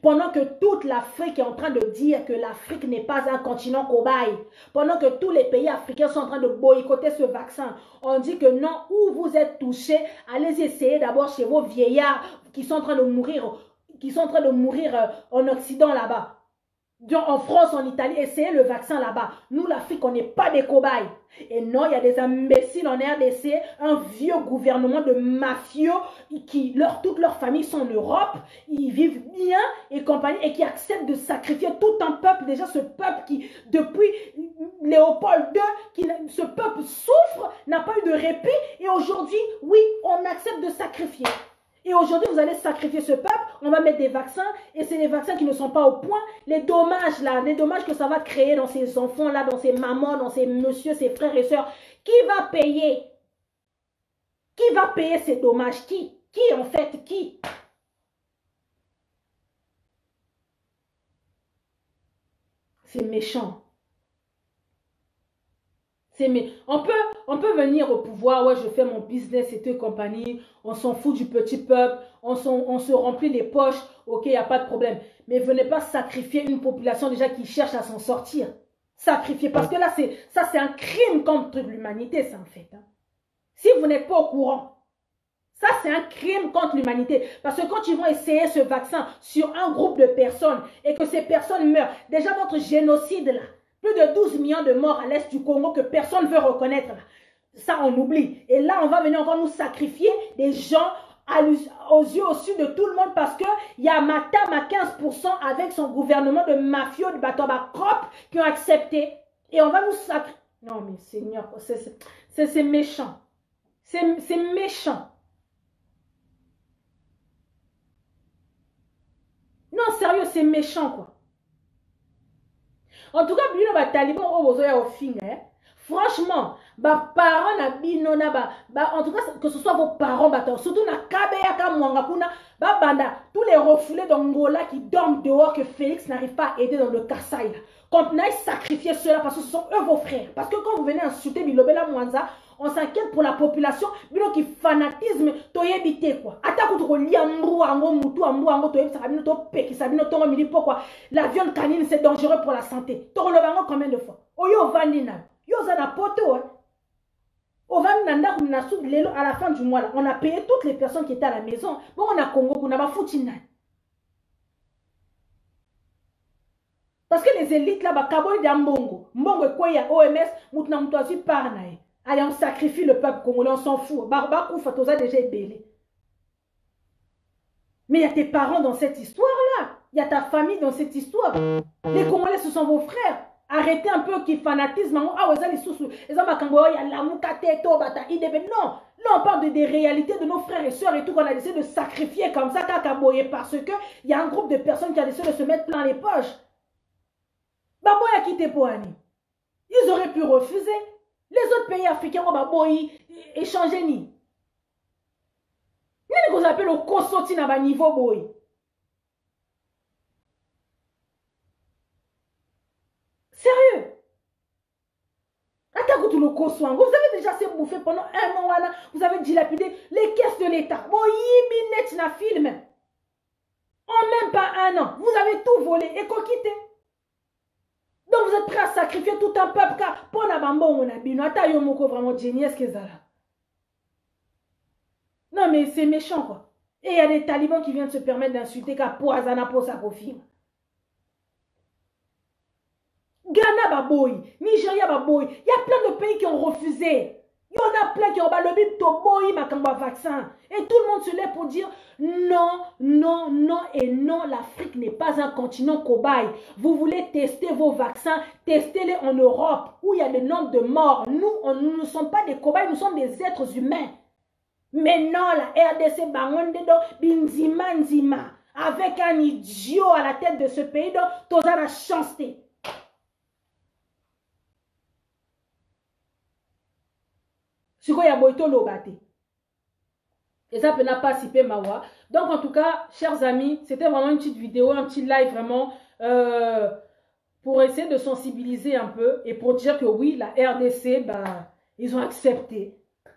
Pendant que toute l'Afrique est en train de dire que l'Afrique n'est pas un continent cobaye, pendant que tous les pays africains sont en train de boycotter ce vaccin, on dit que non, où vous êtes touchés, allez essayer d'abord chez vos vieillards qui sont en train de mourir, en Occident là-bas. En France, en Italie, essayez le vaccin là-bas. Nous, l'Afrique, on n'est pas des cobayes. Et non, il y a des imbéciles en RDC, un vieux gouvernement de mafieux qui, toutes leurs familles sont en Europe, ils vivent bien et compagnie, et qui acceptent de sacrifier tout un peuple. Déjà, ce peuple qui, depuis Léopold II, ce peuple souffre, n'a pas eu de répit. Et aujourd'hui, oui, on accepte de sacrifier. Et aujourd'hui, vous allez sacrifier ce peuple, on va mettre des vaccins, et c'est des vaccins qui ne sont pas au point. Les dommages là, les dommages que ça va créer dans ces enfants là, dans ces mamans, dans ces messieurs, ces frères et sœurs, qui va payer? Qui va payer ces dommages? Qui en fait? Qui? C'est méchant. On peut venir au pouvoir, ouais, je fais mon business et tout et compagnie, on s'en fout du petit peuple, on se remplit les poches, ok, il n'y a pas de problème. Mais venez pas sacrifier une population déjà qui cherche à s'en sortir. Sacrifier. Parce que là, ça c'est un crime contre l'humanité, ça en fait. Hein. Si vous n'êtes pas au courant. Ça, c'est un crime contre l'humanité. Parce que quand ils vont essayer ce vaccin sur un groupe de personnes et que ces personnes meurent, déjà votre génocide là, plus de 12 millions de morts à l'est du Congo que personne ne veut reconnaître là. Ça, on oublie. Et là, on va venir encore nous sacrifier des gens aux yeux au-dessus de tout le monde parce qu'il y a Matam à 15% avec son gouvernement de mafieux de Batoba Crop qui ont accepté. Et on va nous sacrifier. Non, mais Seigneur, c'est méchant. C'est méchant. Non, sérieux, c'est méchant, quoi. En tout cas, bino ba taliban au fin, hein. Franchement, parents na bino na en tout cas que ce soit vos parents surtout na kabeya ka mwanga kuna banda tous les refoulés d'Angola qui dorment dehors que Félix n'arrive pas à aider dans le Kasaï là. Quand on aille sacrifier ceux-là parce que ce sont eux vos frères. Parce que quand vous venez insulter Bilobela Mwanza, on s'inquiète pour la population, bino qui fanatisme toyebité quoi. Attaque contre liambrou ango mutu ambrou ango toyeb sabino to peki sabino to mili pourquoi la viande canine c'est dangereux pour la santé. To le bango combien de fois? Oyo vandina. Yo za na poto hein. Au Vananda à la fin du mois là, on a payé toutes les personnes qui étaient à la maison. Bon on a Congo on a pas foutu. Parce que les élites là, Kaboy Dambongo, Mbongo Koya, OMS, Moutna Moutouazi Parnaï. Allez, on sacrifie le peuple congolais, on s'en fout. Barbakou Fatoza déjà belé. Mais il y a tes parents dans cette histoire-là. Il y a ta famille dans cette histoire. Les Congolais, ce sont vos frères. Arrêtez un peu qui fanatisme. Ah, vous allez sous. Les hommes il y a la Moukateto, Bata, IDB. Non, là, on parle des réalités de nos frères et sœurs et tout qu'on a décidé de sacrifier comme ça, Kakaboye, parce qu'il y a un groupe de personnes qui a décidé de se mettre plein les poches. Baboy a quitté Poani. Ils auraient pu refuser. Les autres pays africains ont Baboy échangé ni. N'est-ce qu'on appelle au consoti à niveau boy. Sérieux? Attends que tu le conçois. Vous avez déjà assez bouffé pendant un an. Vous avez dilapidé les caisses de l'État. Boy, minette na film. En même pas un an. Vous avez tout volé et coquité. Donc vous êtes prêts à sacrifier tout un peuple car pour la bambo on a bino ata yo moko vraiment génial que ça là. Non mais c'est méchant quoi. Et il y a des talibans qui viennent se permettre d'insulter car pour Azana pour sa profil. Ghana baboy, Nigeria baboy, il y a plein de pays qui ont refusé. Il y en a plein qui ont le bib toboy makamba vaccin. Et tout le monde se lève pour dire non, non, non et non, l'Afrique n'est pas un continent cobaye. Vous voulez tester vos vaccins, testez-les en Europe où il y a le nombre de morts. Nous ne sommes pas des cobayes, nous sommes des êtres humains. Mais non, la RDC Bangondedo Binzima Nzima avec un idiot à la tête de ce pays, donc toza la chanceté. Et ça peut pas si peu mawa. Donc en tout cas, chers amis, c'était vraiment une petite vidéo, un petit live vraiment pour essayer de sensibiliser un peu et pour dire que oui, la RDC, bah, ils ont accepté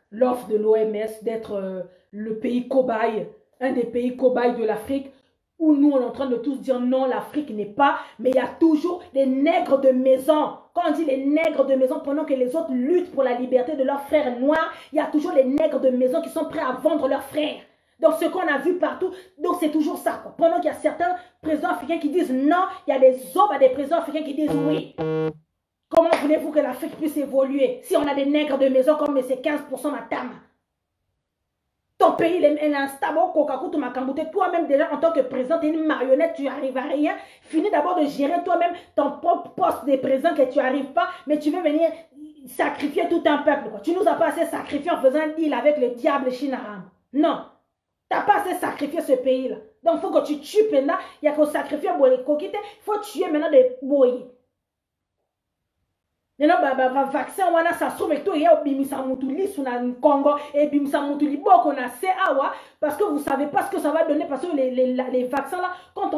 l'offre de l'OMS d'être le pays cobaye, un des pays cobayes de l'Afrique, où nous on est en train de tous dire non, l'Afrique n'est pas, mais il y a toujours les nègres de maison. Quand on dit les nègres de maison, pendant que les autres luttent pour la liberté de leurs frères noirs, il y a toujours les nègres de maison qui sont prêts à vendre leurs frères. Donc ce qu'on a vu partout, donc c'est toujours ça, quoi. Pendant qu'il y a certains présidents africains qui disent non, il y a des autres des présidents africains qui disent oui. Comment voulez-vous que l'Afrique puisse évoluer si on a des nègres de maison comme ces 15% Matam? Ton pays il est instable, toi-même déjà en tant que président, tu es une marionnette, tu n'arrives à rien. Finis d'abord de gérer toi-même ton propre poste de président que tu n'arrives pas, mais tu veux venir sacrifier tout un peuple. Quoi. Tu nous as pas assez sacrifié en faisant un deal avec le diable Chinaram. Non, tu n'as pas assez sacrifié ce pays-là. Donc il faut que tu tues maintenant, il y a que sacrifier Boye Kokite, il faut tuer maintenant des Boye. Non, vaccin, ça se trouve et tout, il y a Bimisa Moutouli sur le Congo et Bimisa Moutouli, beaucoup na CAWA, parce que vous ne savez pas ce que ça va donner, parce que les vaccins là,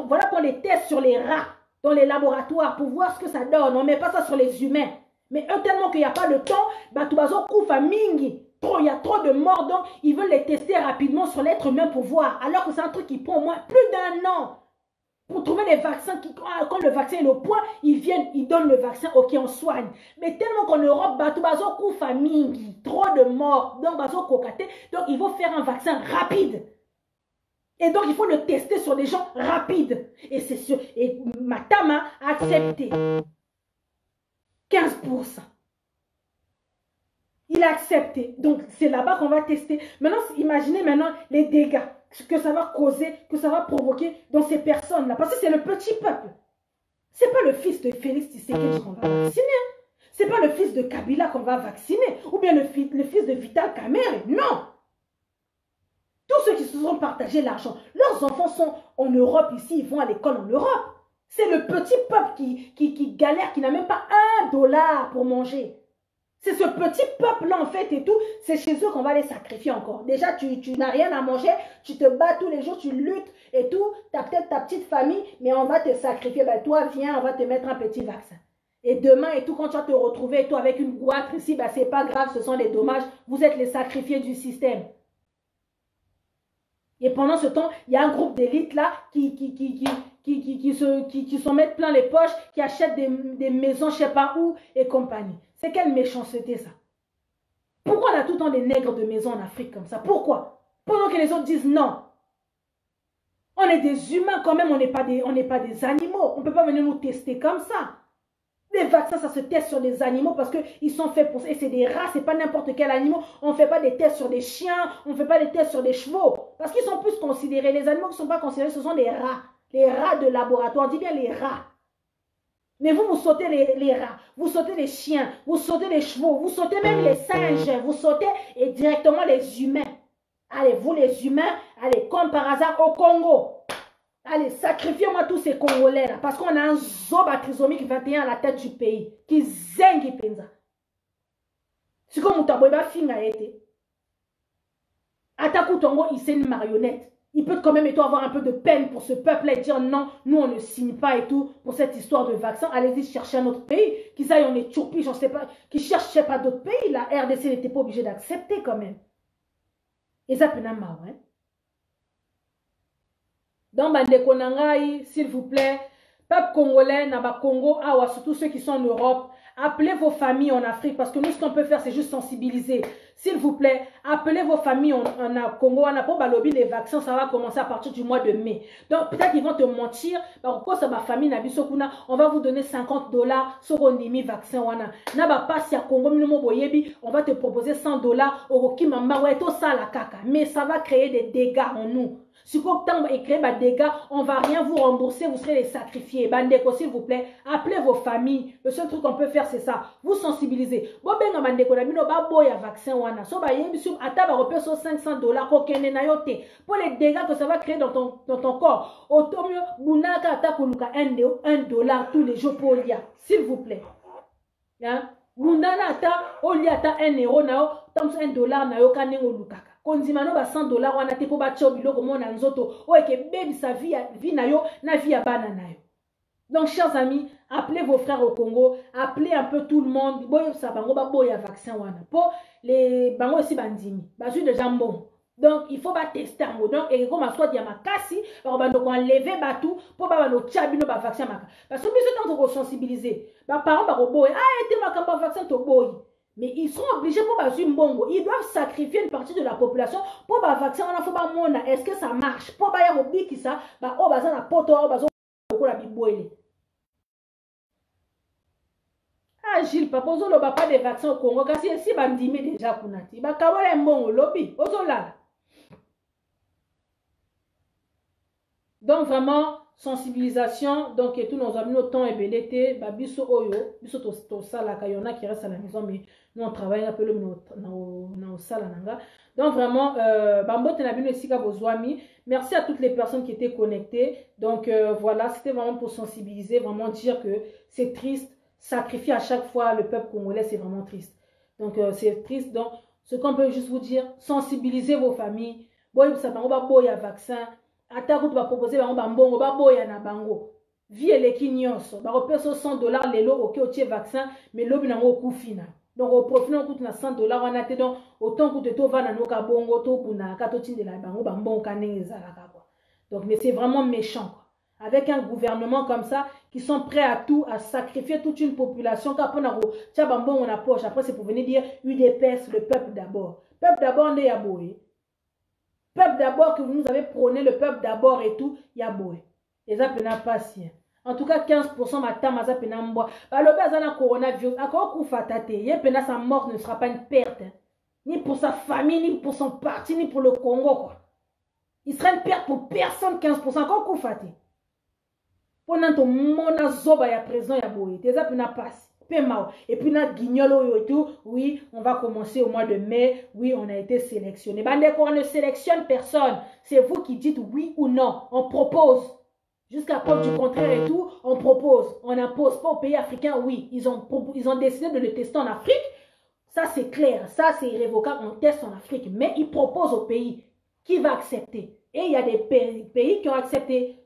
voilà qu'on les teste sur les rats, dans les laboratoires, pour voir ce que ça donne, on ne met pas ça sur les humains. Mais eux, tellement qu'il n'y a pas de temps, il y a trop de morts, donc ils veulent les tester rapidement sur l'être humain pour voir, alors que c'est un truc qui prend au moins plus d'un an Pour trouver des vaccins, quand le vaccin est au point, ils viennent, ils donnent le vaccin, ok, on soigne. Mais tellement qu'en Europe, trop de morts, donc il faut faire un vaccin rapide. Et donc, il faut le tester sur des gens rapides. Et c'est sûr. Et Matama a accepté 15%. Il a accepté. Donc, c'est là-bas qu'on va tester. Maintenant, imaginez maintenant les dégâts que ça va causer, que ça va provoquer dans ces personnes-là. Parce que c'est le petit peuple. Ce n'est pas le fils de Félix Tshisekedi qu'on va vacciner. Ce n'est pas le fils de Kabila qu'on va vacciner. Ou bien le fils de Vital Kamerhe. Non. Tous ceux qui se sont partagés l'argent, leurs enfants sont en Europe ici, ils vont à l'école en Europe. C'est le petit peuple qui galère, qui n'a même pas $1 pour manger. C'est ce petit peuple-là en fait et tout, c'est chez eux qu'on va les sacrifier encore. Déjà, tu n'as rien à manger, tu te bats tous les jours, tu luttes et tout, tu as peut-être ta petite famille, mais on va te sacrifier. Ben, toi, viens, on va te mettre un petit vaccin. Et demain et tout, quand tu vas te retrouver et tout avec une goitre ici, ben, c'est pas grave, ce sont des dommages, vous êtes les sacrifiés du système. Et pendant ce temps, il y a un groupe d'élite là qui s'en mettent plein les poches, qui achètent des maisons, je ne sais pas où, et compagnie. C'est quelle méchanceté ça? Pourquoi on a tout le temps des nègres de maison en Afrique comme ça? Pourquoi? Pendant que les autres disent non. On est des humains quand même, on n'est pas des animaux. On ne peut pas venir nous tester comme ça. Les vaccins, ça se teste sur des animaux parce qu'ils sont faits pour ça. Et c'est des rats, c'est pas n'importe quel animal. On ne fait pas des tests sur des chiens, on ne fait pas des tests sur des chevaux. Parce qu'ils sont plus considérés. Les animaux qui ne sont pas considérés, ce sont des rats. Les rats de laboratoire, on dit bien les rats. Mais vous sautez les rats, vous sautez les chiens, vous sautez les chevaux, vous sautez même les singes, vous sautez et directement les humains. Allez, vous les humains, allez, comme par hasard au Congo. Allez, sacrifiez-moi tous ces Congolais là, parce qu'on a un zoba trisomique 21 à la tête du pays, qui zengi penza. C'est comme Moutaboyba finga été. Ataku Tongo, il c'est une marionnette. Il peut quand même et tout avoir un peu de peine pour ce peuple-là et dire non, nous on ne signe pas et tout pour cette histoire de vaccin. Allez-y chercher un autre pays. Qu'ils aillent en Éthiopie, je ne sais pas, qu'ils cherchent, je sais pas, d'autres pays. La RDC n'était pas obligée d'accepter quand même. Et ça peut n'a pas, hein. Dans Bandeko Nangaï, s'il vous plaît, peuple congolais, Naba Congo, Awa, surtout ceux qui sont en Europe, appelez vos familles en Afrique parce que nous, ce qu'on peut faire, c'est juste sensibiliser. S'il vous plaît, appelez vos familles en Congo. On n'a pas balobi les vaccins, ça va commencer à partir du mois de mai. Donc, peut-être qu'ils vont te mentir. Pourquoi ça, ma famille, on va vous donner $50 sur un vaccin. Naba pas si à Congo, on va te proposer $100 au Rokimamba. Ouais, tout ça, la caca. Mais ça va créer des dégâts en nous. Si vous créez des dégâts, on ne va rien vous rembourser, vous serez les sacrifiés. Bandeko, s'il vous plaît, appelez vos familles. Le seul truc qu'on peut faire, c'est ça. Vous sensibiliser. Bobenga Bandeko, vaccin wana. So ba yebi sur ataba repère sur $500 kokene na yote. Pour les dégâts que ça va créer dans ton corps. Automio bunaka atakuluka $1 tous les jours pour l'IA. S'il vous plaît. Hein? Bundana ata oliata €1 na yo, tamso $1 na yo kanengo lukaka. Konzimano ba $100 wana te po ba tcho biloko mona nzoto. O eke baby sa vie na yo na vie ya bana na yo. Donc, chers amis, appelez vos frères au Congo, appelez un peu tout le monde. Boy, ça bango ba boy vaccin wana. Pour les bango aussi bandimi. Basu de jambon. Donc, il faut pas tester en donc et comme soit dia makasi, ba ba donc enlever batou pour ba no tchabino ba vaccin maka. Parce que nous sommes sensibiliser. Ba parents ba boy, ah était makamba vaccin to boy. Mais ils sont obligés pour basu mbongo. Ils doivent sacrifier une partie de la population pour ba vaccin on a faut ba mona. Est-ce que ça marche? Pour ba ya obiki ça, ba o baza na poto o bazo ko la biboile. Ah, Gilles, papa, vous n'avez pas de vaccins au Congo. Parce que si vous déjà, vous n'avez pas de bon lobby. Donc, vraiment, sensibilisation. Donc, et tout, nous avons nos temps et belleté. Biso oyo. Biso to sala. Il y en a qui restent à la maison, mais nous, on travaille un peu dans sala. Donc, vraiment, merci à toutes les personnes qui étaient connectées. Donc, voilà, c'était vraiment pour sensibiliser, vraiment dire que c'est triste. Sacrifier à chaque fois le peuple congolais, c'est vraiment triste. Donc, c'est triste. Donc, ce qu'on peut juste vous dire, sensibiliser vos familles. Boy, ça va boya vaccin. Attaque, tu vas proposer un bongo, boya na bango. Vie et les kinyos. Bah, on paye $100 les lots, ok, au vaccin, mais l'eau n'a pas fina. Donc, au profit, on coûte $100, on a donc autant que tu vas dans nos bongo, to buna, kato tin de la bango, bambon, kaneng, zalaka, quoi. Donc, mais c'est vraiment méchant, quoi. avec un gouvernement comme ça, qui sont prêts à tout, à sacrifier toute une population. Après, c'est pour venir dire UDPS, le peuple d'abord. Peuple d'abord, on est Yaboé. Peuple d'abord, que vous nous avez prôné, le peuple d'abord et tout, Yaboé. Et ça n'a pas si. En tout cas, 15% matin, ça peut n'amboire. Alors, le coronavirus, encore coup fatate, sa mort ne sera pas une perte. Ni pour sa famille, ni pour son parti, ni pour le Congo, quoi. Il sera une perte pour personne, 15%. Encore coup faté. Pendant ton mona zoba ya présent ya boye. Tes apes n'a pas. Et puis na guignolo et tout. Oui, on va commencer au mois de mai. Oui, on a été sélectionné. On ne sélectionne personne. C'est vous qui dites oui ou non. On propose. Jusqu'à preuve du contraire et tout, on propose. On n'impose pas aux pays africains. Oui, ils ont décidé de le tester en Afrique. Ça, c'est clair. Ça, c'est irrévocable. On teste en Afrique. Mais ils proposent au pays qui va accepter. Et il y a des pays qui ont accepté.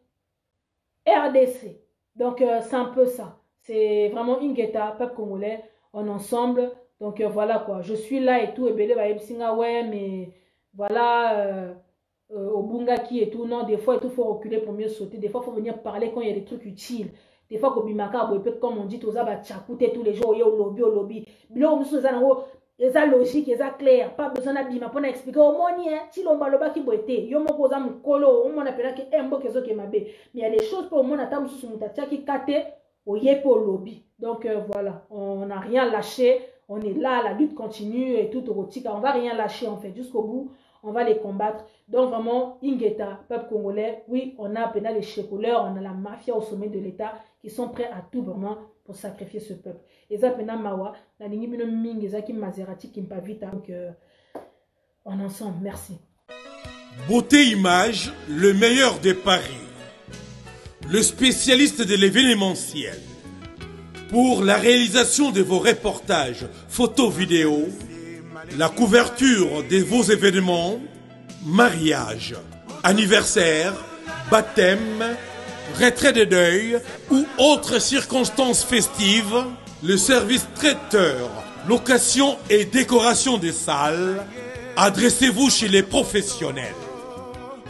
RDC. Donc, c'est un peu ça. C'est vraiment Ingeta, peuple congolais, en ensemble. Donc, voilà quoi. Je suis là et tout. Et Bélé va y ouais, mais voilà, au Bungaki et tout. Non, des fois, il faut reculer pour mieux sauter. Des fois, il faut venir parler quand il y a des trucs utiles. Des fois, Bimaka, comme on dit, tous les jours, il y a au lobby. Et ça logique, et ça clair. Pas besoin d'abîmer pour expliquer au monde, si l'on va le bas qui boite, yo mo posa mon colo, on appelle que embo kezo ke mabe. Mais il y a des choses pour moi, attendre sous mon tatia qui kate au yepo lobby. Donc voilà, on n'a rien lâché, on est là, la lutte continue et tout au rotika. On va rien lâcher en fait, jusqu'au bout, on va les combattre. Donc vraiment, Ingeta, peuple congolais, oui, on a appelé les checouleurs, on a la mafia au sommet de l'État qui sont prêts à tout vraiment pour sacrifier ce peuple. Et ça, mawa, la ligne ming, et ça qui Maserati qui me pas vite, donc on ensemble, merci. Beauté Image, le meilleur des paris. Le spécialiste de l'événementiel. Pour la réalisation de vos reportages, photos, vidéos, la couverture de vos événements, mariage, anniversaire, baptême, retrait de deuil ou autres circonstances festives, le service traiteur, location et décoration des salles, adressez-vous chez les professionnels.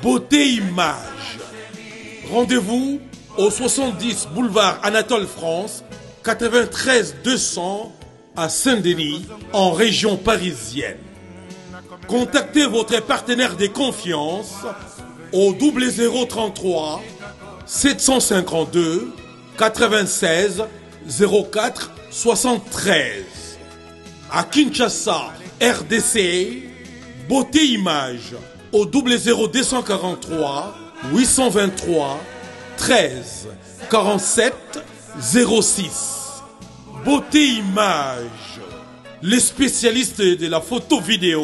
Beauté Image. Rendez-vous au 70 boulevard Anatole France, 93 200 à Saint-Denis, en région parisienne. Contactez votre partenaire de confiance au 0033 752 96 04 73. À Kinshasa, RDC, Beauté Image au 00243 823 13 47 06. Beauté Image, les spécialistes de la photo vidéo.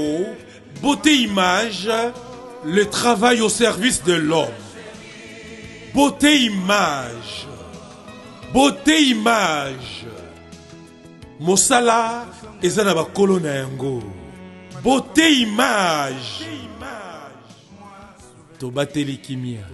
Beauté Image, le travail au service de l'homme. Beauté Image. Beauté Image. Mosala ezana ba kolona yango. Beauté Image. Tobateli kimia.